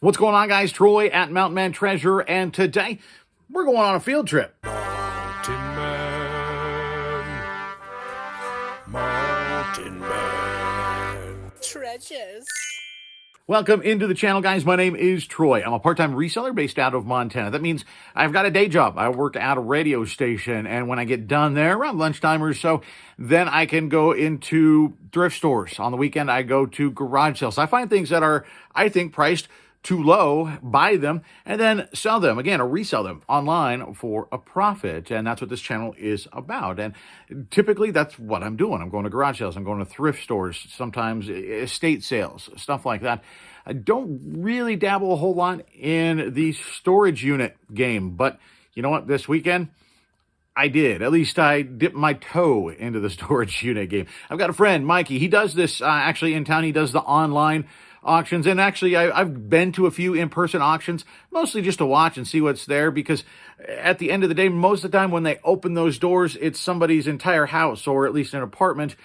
What's going on, guys? Troy at Mountain Man Treasure, and today we're going on a field trip. Mountain Man Treasures. Welcome into the channel, guys. My name is Troy. I'm a part-time reseller based out of Montana. That means I've got a day job. I work at a radio station, and when I get done there around lunchtime or so, then I can go into thrift stores. On the weekend, I go to garage sales. I find things that are, I think, priced too low, buy them, and then sell them again or resell them online for a profit. And that's what this channel is about. And typically that's what I'm doing. I'm going to garage sales. I'm going to thrift stores, sometimes estate sales, stuff like that. I don't really dabble a whole lot in the storage unit game, but you know what? This weekend, I did. At least I dipped my toe into the storage unit game. I've got a friend, Mikey. He does this actually in town. He does the online auctions, and actually I've been to a few in-person auctions, mostly just to watch and see what's there, because at the end of the day, most of the time when they open those doors, it's somebody's entire house or at least an apartment.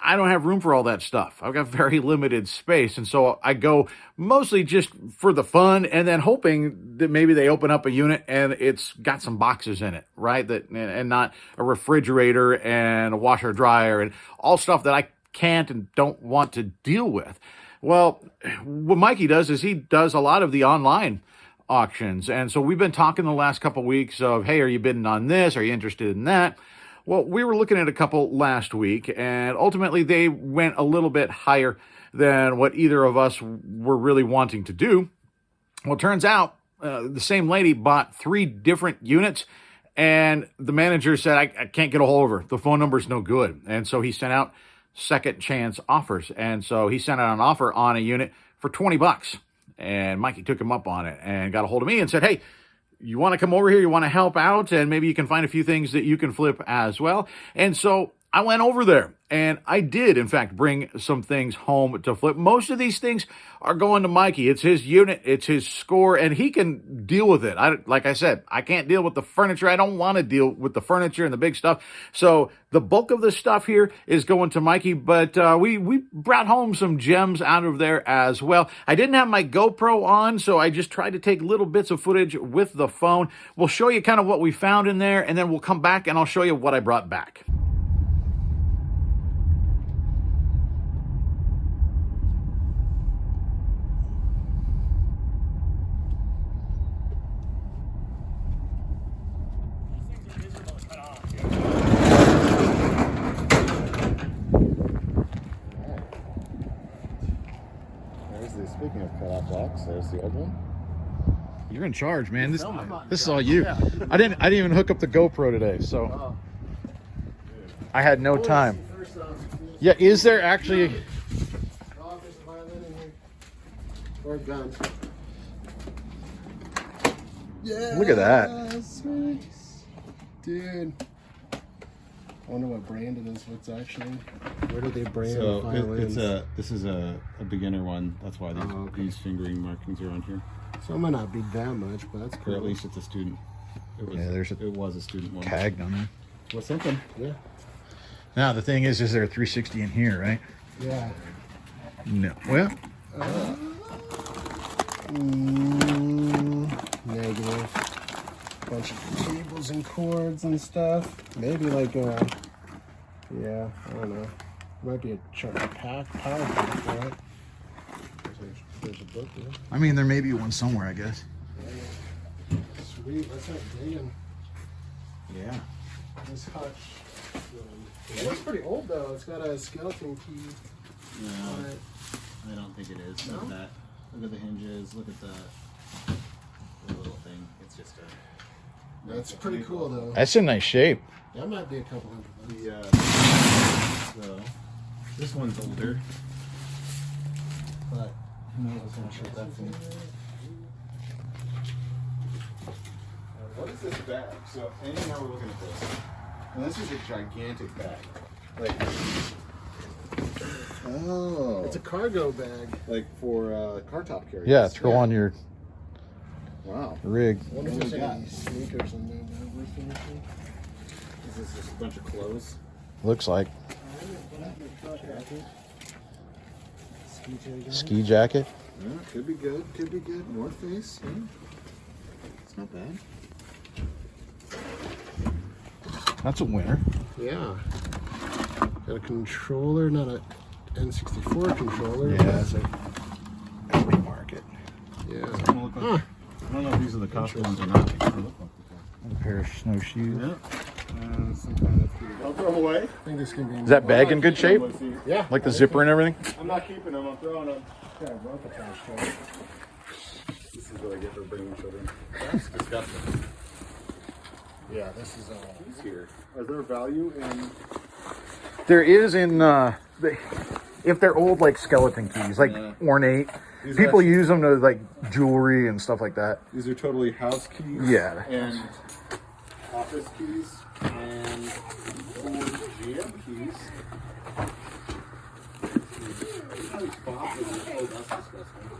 I don't have room for all that stuff. I've got very limited space, and so I go mostly just for the fun, and then hoping that maybe they open up a unit and it's got some boxes in it, right? That and not a refrigerator and a washer dryer and all stuff that I can't and don't want to deal with. Well, what Mikey does is he does a lot of the online auctions. And so we've been talking the last couple of weeks of, hey, are you bidding on this? Are you interested in that? Well, we were looking at a couple last week, and ultimately they went a little bit higher than what either of us were really wanting to do. Well, it turns out the same lady bought 3 different units, and the manager said, I can't get a hold of her. The phone number's no good. And so he sent out second chance offers. And so he sent out an offer on a unit for $20. And Mikey took him up on it and got a hold of me and said, hey, you want to come over here? You want to help out? And maybe you can find a few things that you can flip as well. And so I went over there, and I did, in fact, bring some things home to flip. Most of these things are going to Mikey. It's his unit, it's his score, and he can deal with it. Like I said, I can't deal with the furniture. I don't want to deal with the furniture and the big stuff. So the bulk of the stuff here is going to Mikey, but we brought home some gems out of there as well. I didn't have my GoPro on, so I just tried to take little bits of footage with the phone. We'll show you kind of what we found in there, and then we'll come back and I'll show you what I brought back. Speaking of cut-off blocks, there's the old one. You're in charge, man. This is all you. Yeah. I didn't even hook up the GoPro today, so I had no time. Yeah, is there actually? Or gun. Yeah. Look at that. Sweet. Dude. I wonder what brand it is. What's actually? Where do they brand the violins? This is a beginner one. That's why these fingering markings are on here. So it might not be that much, but that's cool. Or at least it's a student. It was a student one. Tagged on there. Well, something. Yeah. Now the thing is there a 360 in here, right? Yeah. No. Well. Negative. Bunch of cables and cords and stuff. Maybe like yeah, I don't know. Might be a power pack for it. There's a book there. I mean, there may be one somewhere, I guess. Yeah. Sweet, let's start digging. Yeah. This hutch. It looks pretty old though. It's got a skeleton key. No, I don't think it is. Look at that. Look at the hinges. Look at the little thing. It's just a. That's pretty cool though. That's in nice shape. That might be a couple $100. So this one's older, But who knows what's gonna ship that thing. What is this bag? So anyhow, we're looking at this. And this is a gigantic bag. Like, oh, it's a cargo bag. like for car top carriers. Yeah, throw on your Wow. rig. I wonder if there's any sneakers in there. Is this just a bunch of clothes? Looks like. Ski jacket. Ski jacket. Yeah, could be good. Could be good. North Face. Yeah. It's not bad. That's a winner. Yeah. Got a controller, not a N64 controller. Yeah, that's a market. Yeah. I don't know if these are the Costco ones or not. They kinda look like A pair of snowshoes. the some kind of food. I'll throw them away. I think this can be. Is that bag in good shape? Yeah. Like the zipper and everything? I'm not keeping them. I'm throwing them. Yeah, rope attached to it. This is what I get for bringing children. That's disgusting. Yeah, this is all. These here. Is there value in? There is in, if they're old, like skeleton keys, like ornate. These People actually- use them to like jewelry and stuff like that. These are totally house keys. Yeah. And office keys and old GM keys. Oh, that's disgusting.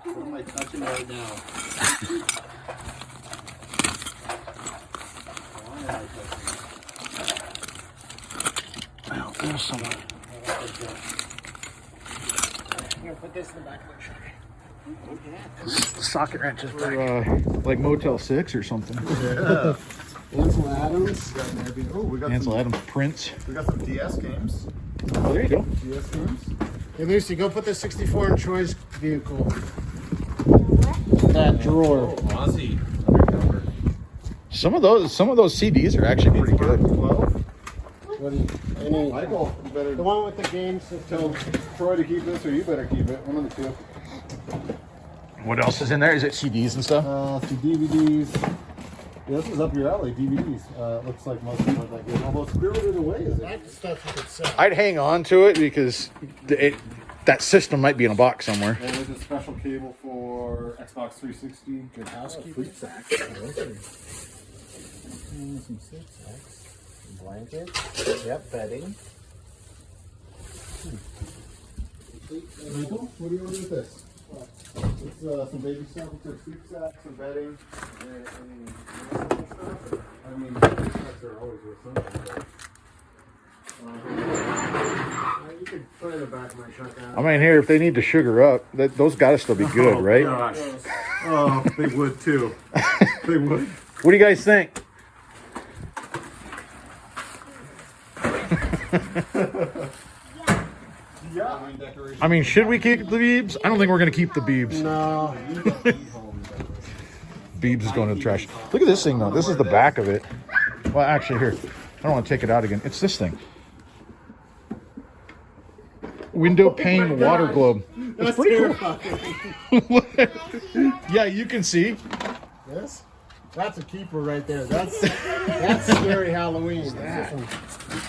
What am I touching right now? Why am I touching? Oh, there's some. I'm gonna put this in the back of my truck. Socket wrenches back. Like Motel 6 or something. Yeah. Ansel Adams. Oh, we got Ansel some, Adams Prince. we got some DS games. Oh, there you go. DS games. Hey Lucy, go put the 64 in Troy's vehicle. That drawer. Oh, Aussie undercover. Some of those CDs are actually pretty good. 12. What do you, any, Michael, you better the one with the games. tell Troy to keep this, or you better keep it. One of the two. What else is in there? Is it CDs and stuff? Some DVDs. Yeah, this is up your alley. DVDs. Looks like most of them are like this. Almost spirited away, is it? That stuff you could sell. I'd hang on to it because that system might be in a box somewhere. And there's a special cable for Xbox 360. Good housekeeping. Fruit sack. Some soup sacks. Blanket. Yep, bedding. Michael, what do you want to do with this? It's some baby stuff. It's a soup sack, some bedding, and stuff. I mean, soup sacks are always worth something. You could put it in the back of my truck. I mean, here, if they need to sugar up, those gotta still be good, right? Gosh. Oh, they would too. They would. What do you guys think? Yeah. I mean, should we keep the Beebs? I don't think we're gonna keep the Beebs. No. Beebs is going to the trash. Look at this thing though. This is the back of it. Well, actually, here, I don't want to take it out again. It's this thing. Window pane water globe. It's pretty cool. Yeah, you can see. This? That's a keeper right there. That's scary Halloween.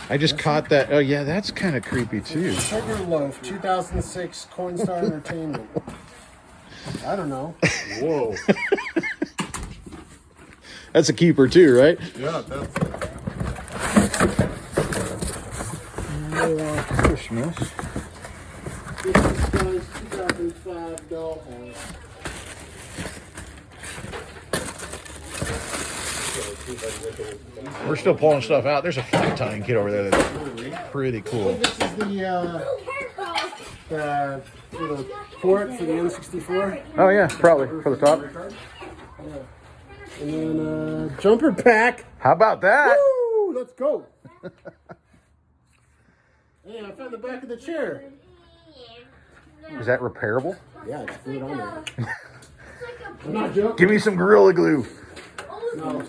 I just caught that. Oh yeah, that's kind of creepy too. Sugar Loaf, 2006 Coinstar Entertainment. I don't know. Whoa. That's a keeper too, right? Yeah, that's. Christmas. This is Sky's 2005 dollhouse. We're still pulling stuff out. There's a flat tying kit over there that's pretty cool. This is the little port for the N64. Oh yeah, probably for the top. And then jumper pack. How about that? Woo! Let's go. Hey, I found the back of the chair. Is that repairable? Yeah, it's food on there. I'm not joking. Give me some Gorilla Glue. No.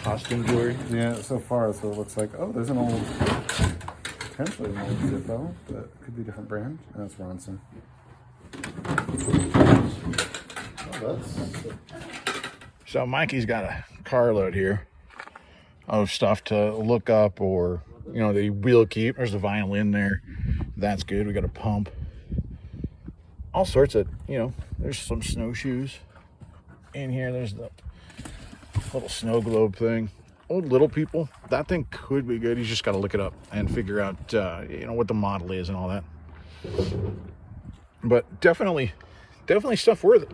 Costume jewelry. Yeah, so far, so it looks like, oh, there's an old, potentially an old Zippo, but could be a different brand. That's Ronson. Oh, that's. So Mikey's got a carload here of stuff to look up, or the wheel keep. There's the violin there. That's good. We got a pump. All sorts of, there's some snowshoes in here. There's the little snow globe thing. Old Little People. That thing could be good. You just got to look it up and figure out, what the model is and all that. But definitely stuff worth it.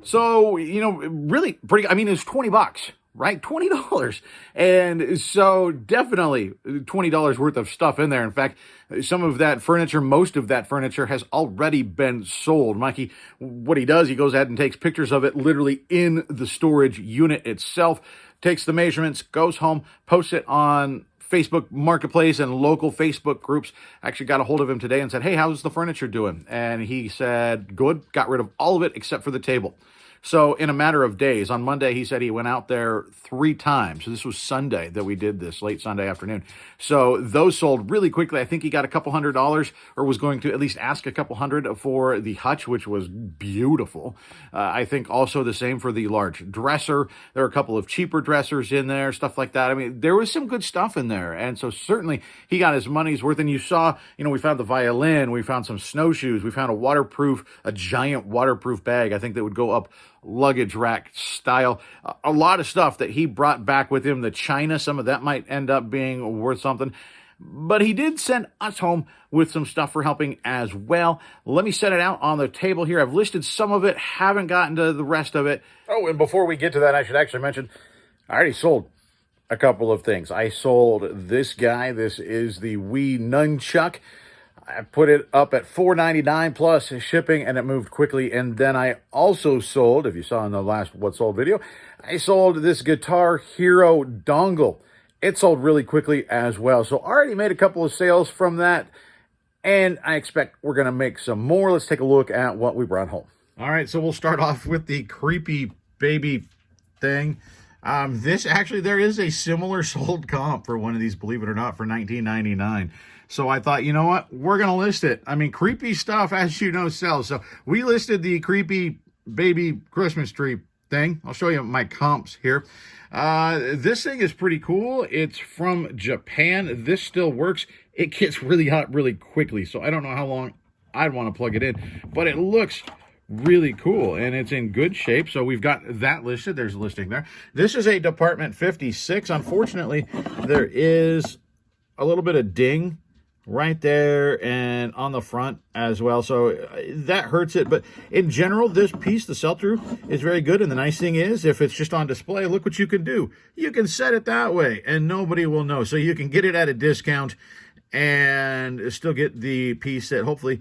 So, really pretty, I mean, it's $20, right? $20. And so definitely $20 worth of stuff in there. In fact, some of that furniture, most of that furniture has already been sold. Mikey, what he does, he goes ahead and takes pictures of it literally in the storage unit itself, takes the measurements, goes home, posts it on Facebook Marketplace and local Facebook groups. I actually got a hold of him today and said, hey, how's the furniture doing? And he said, good, got rid of all of it except for the table. So in a matter of days, on Monday, he said he went out there 3 times. So this was Sunday that we did this, late Sunday afternoon. So those sold really quickly. I think he got a couple $100, or was going to at least ask a couple $100 for the hutch, which was beautiful. I think also the same for the large dresser. There were a couple of cheaper dressers in there, stuff like that. I mean, there was some good stuff in there. And so certainly he got his money's worth. And you saw, we found the violin, we found some snowshoes, we found a giant waterproof bag, I think that would go up luggage rack style. A lot of stuff that he brought back with him. The china, some of that might end up being worth something. But he did send us home with some stuff for helping as well. Let me set it out on the table here. I've listed some of it, haven't gotten to the rest of it. Oh, and before we get to that, I should actually mention, I already sold a couple of things. I sold this guy. This is the Wii Nunchuck. I put it up at $4.99 plus shipping, and it moved quickly. And then I also sold, if you saw in the last What Sold video, I sold this Guitar Hero dongle. It sold really quickly as well. So already made a couple of sales from that, and I expect we're going to make some more. Let's take a look at what we brought home. All right, so we'll start off with the creepy baby thing. There is a similar sold comp for one of these, believe it or not, for $19.99. So I thought, you know what? We're going to list it. I mean, creepy stuff, as you know, sells. So we listed the creepy baby Christmas tree thing. I'll show you my comps here. This thing is pretty cool. It's from Japan. This still works. It gets really hot really quickly. So I don't know how long I'd want to plug it in, but it looks really cool, and it's in good shape. So we've got that listed. There's a listing there. This is a Department 56. Unfortunately, there is a little bit of ding right there and on the front as well, so that hurts it. But in general, this piece, the sell-through, is very good. And the nice thing is, if it's just on display, look what you can do. You can set it that way and nobody will know. So you can get it at a discount and still get the piece that hopefully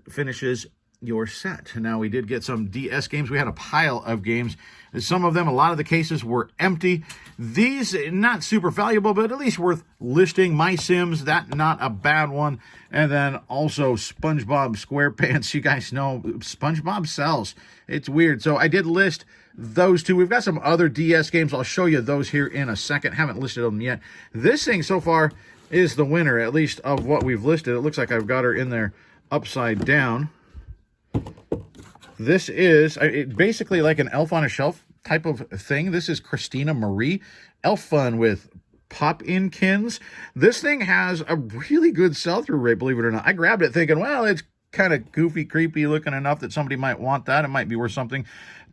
finishes your set. Now, we did get some DS games. We had a pile of games. Some of them, a lot of the cases were empty. These, not super valuable, but at least worth listing. My Sims, that not a bad one. And then also SpongeBob SquarePants. You guys know SpongeBob sells. It's weird. So I did list those two. We've got some other DS games. I'll show you those here in a second. Haven't listed them yet. This thing so far is the winner, at least of what we've listed. It looks like I've got her in there upside down. This is basically like an Elf on a Shelf type of thing. This is Christina Marie, Elf Fun with Pop-In-Kins. This thing has a really good sell-through rate, believe it or not. I grabbed it thinking, well, it's kind of goofy, creepy looking enough that somebody might want that. It might be worth something.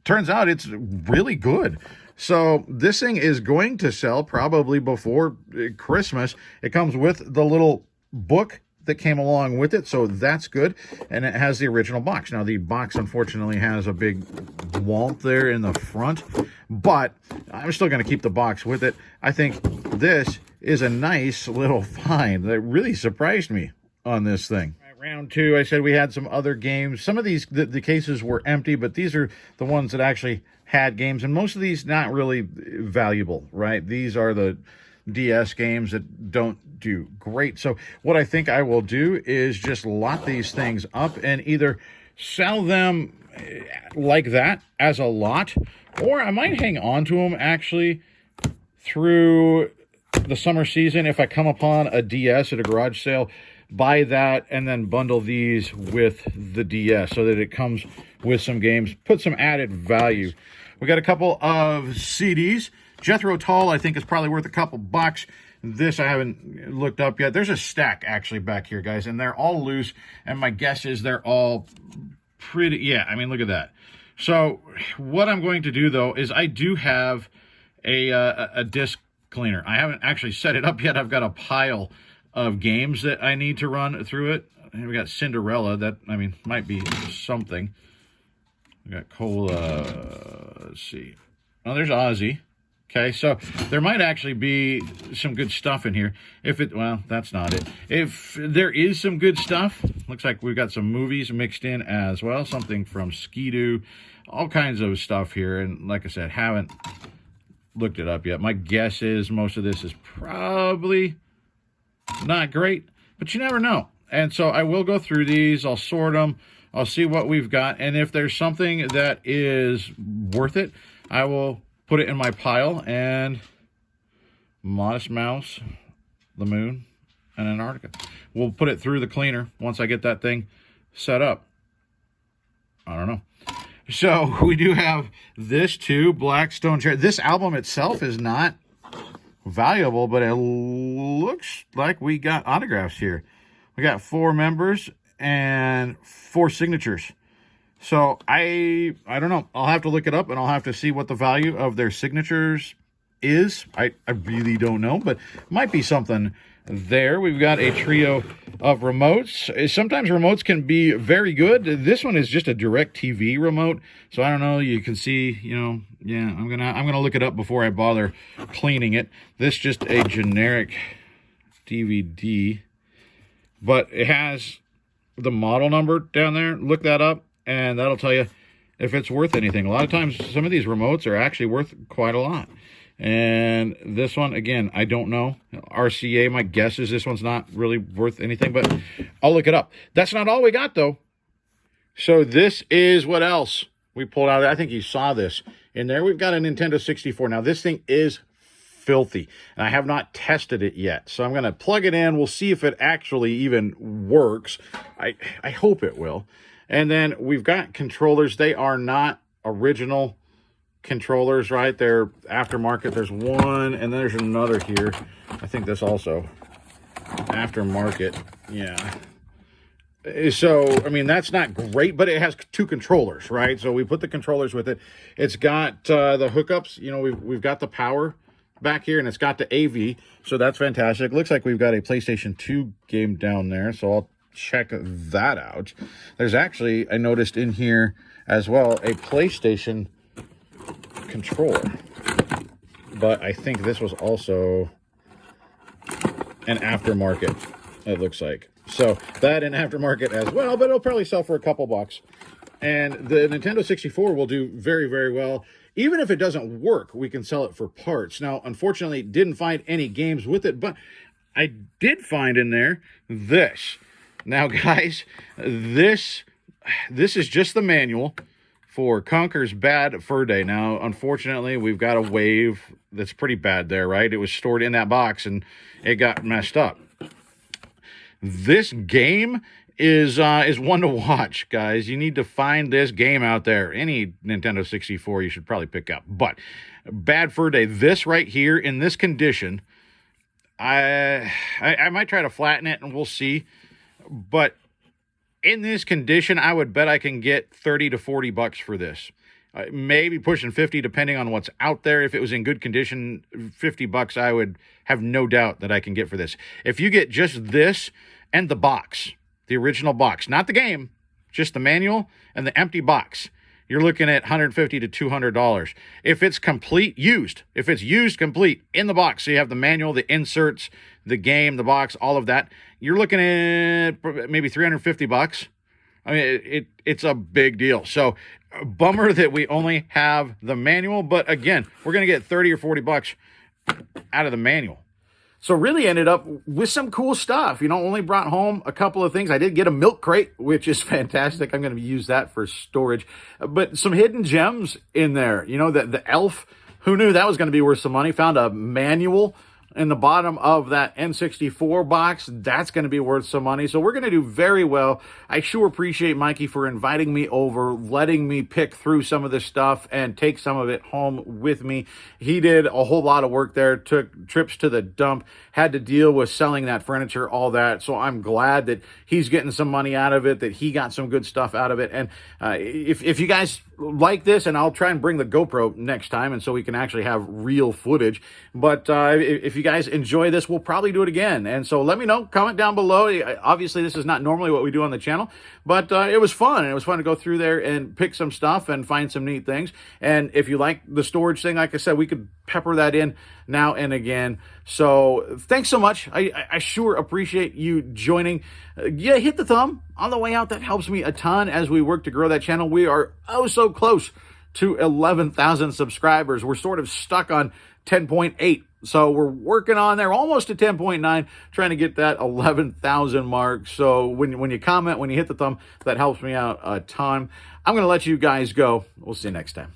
Turns out it's really good. So this thing is going to sell probably before Christmas. It comes with the little book that came along with it, so that's good. And it has the original box. Now, the box unfortunately has a big womp there in the front, but I'm still going to keep the box with it. I think this is a nice little find that really surprised me on this thing. Round two, I said we had some other games. Some of these, the cases were empty, but these are the ones that actually had games, and most of these not really valuable, right? These are the DS games that don't do great. So what I think I will do is just lot these things up and either sell them like that as a lot, or I might hang on to them actually through the summer season. If I come upon a DS at a garage sale, buy that and then bundle these with the DS so that it comes with some games, put some added value. We got a couple of CDs. Jethro Tull, I think, is probably worth a couple bucks. This I haven't looked up yet. There's a stack actually back here, guys, and they're all loose. And my guess is they're all pretty, yeah, I mean, look at that. So what I'm going to do, though, is I do have a disc cleaner. I haven't actually set it up yet. I've got a pile of games that I need to run through it. And we got Cinderella. That, I mean, might be something. We got Cola. Let's see. Oh, there's Ozzy. Okay, so there might actually be some good stuff in here. Well, that's not it. If there is some good stuff, looks like we've got some movies mixed in as well. Something from Ski-Doo, all kinds of stuff here. And like I said, haven't looked it up yet. My guess is most of this is probably not great, but you never know. And so I will go through these. I'll sort them. I'll see what we've got. And if there's something that is worth it, I will put it in my pile. And Modest Mouse, the Moon, and Antarctica. We'll put it through the cleaner once I get that thing set up. I don't know. So we do have this too, Blackstone Chair. This album itself is not valuable, but it looks like we got autographs here. We got 4 members and 4 signatures. So I don't know. I'll have to look it up, and I'll have to see what the value of their signatures is. I really don't know, but might be something there. We've got a trio of remotes. Sometimes remotes can be very good. This one is just a DirecTV remote, so I don't know. You can see, yeah. I'm gonna look it up before I bother cleaning it. This just a generic DVD, but it has the model number down there. Look that up, and that'll tell you if it's worth anything. A lot of times, some of these remotes are actually worth quite a lot. And this one, again, I don't know. RCA, my guess is this one's not really worth anything, but I'll look it up. That's not all we got, though. So this is what else we pulled out. I think you saw this in there. We've got a Nintendo 64. Now, this thing is filthy, and I have not tested it yet. So I'm going to plug it in. We'll see if it actually even works. I hope it will. And then we've got controllers. They are not original controllers, right? They're aftermarket. There's one, and then there's another here. I think that's also aftermarket. Yeah. So, I mean, that's not great, but it has 2 controllers, right? So we put the controllers with it. It's got the hookups. We've got the power back here, and it's got the AV. So that's fantastic. Looks like we've got a PlayStation 2 game down there. So I'll check that out. There's actually, I noticed in here as well, a PlayStation controller, but I think this was also an aftermarket, it looks like. So that in aftermarket as well, but it'll probably sell for a couple bucks. And the Nintendo 64 will do very, very well. Even if it doesn't work, we can sell it for parts. Now, unfortunately, didn't find any games with it, but I did find in there this. Now, guys, this is just the manual for Conker's Bad Fur Day. Now, unfortunately, we've got a wave that's pretty bad there, right? It was stored in that box, and it got messed up. This game is one to watch, guys. You need to find this game out there. Any Nintendo 64 you should probably pick up. But Bad Fur Day, this right here in this condition, I might try to flatten it, and we'll see. But in this condition, I would bet I can get 30 to 40 bucks for this. Maybe pushing 50 depending on what's out there. If it was in good condition, 50 bucks I would have no doubt that I can get for this. If you get just this and the box, the original box, not the game, just the manual and the empty box, you're looking at $150 to $200. If it's complete used, if it's used complete in the box, so you have the manual, the inserts, the game, the box, all of that, you're looking at maybe 350 bucks. I mean, it's a big deal. So bummer that we only have the manual, but again, we're going to get 30 or 40 bucks out of the manual. So really ended up with some cool stuff. Only brought home a couple of things. I did get a milk crate, which is fantastic. I'm going to use that for storage. But some hidden gems in there. The Elf, who knew that was going to be worth some money? Found a manual in the bottom of that N64 box. That's going to be worth some money. So we're going to do very well. I sure appreciate Mikey for inviting me over, letting me pick through some of this stuff and take some of it home with me. He did a whole lot of work there, took trips to the dump, had to deal with selling that furniture, all that. So I'm glad that he's getting some money out of it, that he got some good stuff out of it. And if you guys like this, and I'll try and bring the GoPro next time, and so we can actually have real footage. But if you guys enjoy this, we'll probably do it again. And so let me know, comment down below. Obviously, this is not normally what we do on the channel, but it was fun. It was fun to go through there and pick some stuff and find some neat things. And if you like the storage thing, like I said, we could pepper that in now and again. So thanks so much. I sure appreciate you joining. Yeah, hit the thumb on the way out. That helps me a ton as we work to grow that channel. We are oh so close to 11,000 subscribers. We're sort of stuck on 10.8. So we're working on there, almost to 10.9, trying to get that 11,000 mark. So when you comment, when you hit the thumb, that helps me out a ton. I'm going to let you guys go. We'll see you next time.